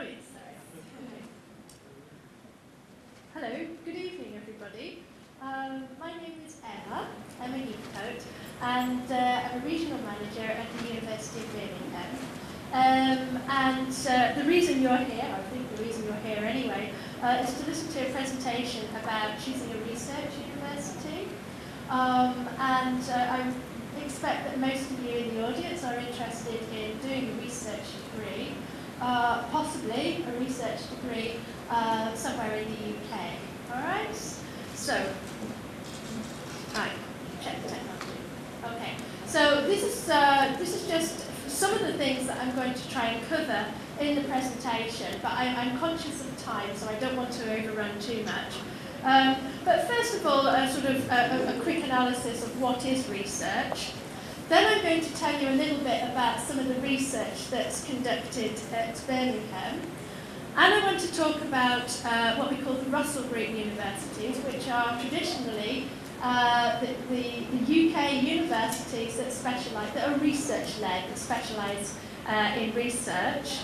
Oh yes, sorry. Hello, good evening everybody. My name is Emma Heathcote, and I'm a regional manager at the University of Birmingham. The reason you're here, I think the reason you're here anyway, is to listen to a presentation about choosing a research university. I expect that most of you in the audience are interested in doing a research degree, possibly a research degree somewhere in the UK. All right? So, right, check the technology. Okay. So this is just some of the things that I'm going to try and cover in the presentation, but I'm conscious of time, so I don't want to overrun too much. But first of all, a quick analysis of what is research. Then I'm going to tell you a little bit about some of the research that's conducted at Birmingham. And I want to talk about what we call the Russell Group universities, which are traditionally the UK universities that are research-led, that specialise in research.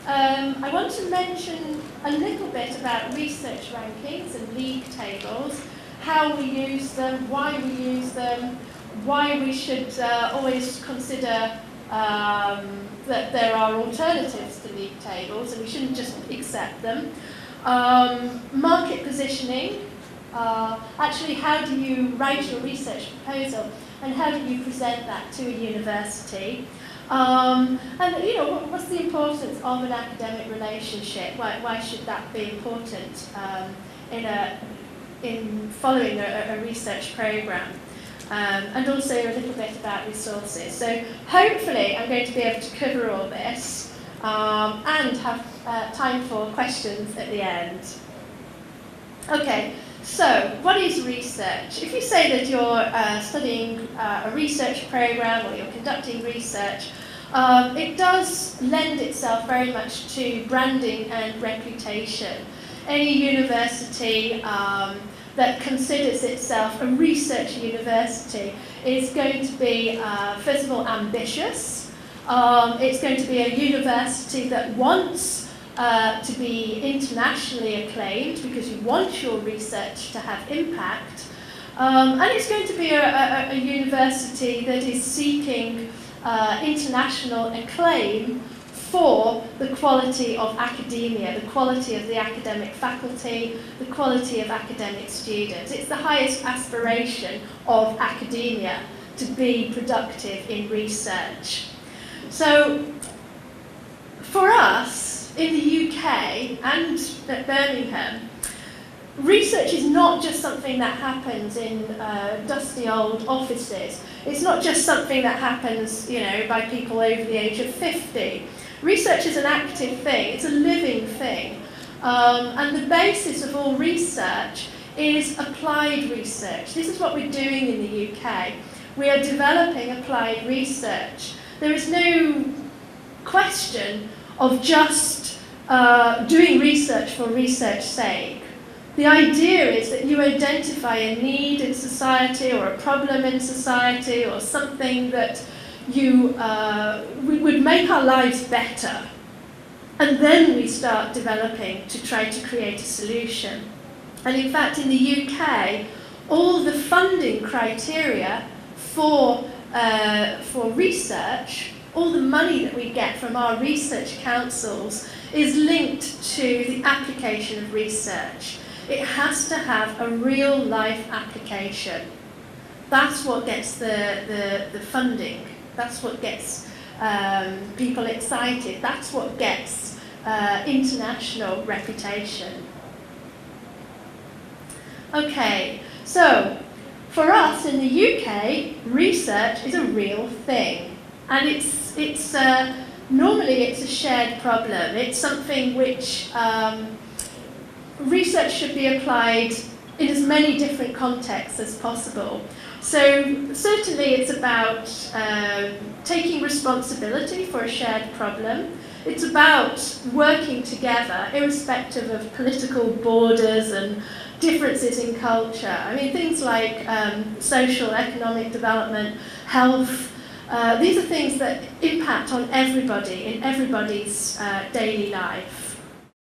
I want to mention a little bit about research rankings and league tables, how we use them, why we use them, why we should always consider that there are alternatives to league tables and we shouldn't just accept them. Market positioning, actually how do you write your research proposal and how do you present that to a university? And you know, what's the importance of an academic relationship? Why should that be important in following a research programme? And also a little bit about resources. So hopefully I'm going to be able to cover all this and have time for questions at the end. Okay, so what is research? If you say that you're studying a research programme or you're conducting research, it does lend itself very much to branding and reputation. Any university that considers itself a research university is going to be, first of all, ambitious. It's going to be a university that wants to be internationally acclaimed because you want your research to have impact. And it's going to be a university that is seeking international acclaim for the quality of academia, the quality of the academic faculty, the quality of academic students. It's the highest aspiration of academia to be productive in research. So for us in the UK and at Birmingham, research is not just something that happens in dusty old offices. It's not just something that happens, you know, by people over the age of 50. Research is an active thing, it's a living thing, and the basis of all research is applied research. This is what we're doing in the UK. We are developing applied research. There is no question of just doing research for research's sake. The idea is that you identify a need in society or a problem in society or something that we would make our lives better, and then we start developing to try to create a solution. And in fact, in the UK, all the funding criteria for research, all the money that we get from our research councils is linked to the application of research. It has to have a real life application. That's what gets the funding. That's what gets people excited. That's what gets international reputation. Okay, so for us in the UK, research is a real thing, and it's normally it's a shared problem. It's something which research should be applied in as many different contexts as possible. So certainly it's about taking responsibility for a shared problem. It's about working together, irrespective of political borders and differences in culture. I mean, things like social, economic development, health, these are things that impact on everybody in everybody's daily life.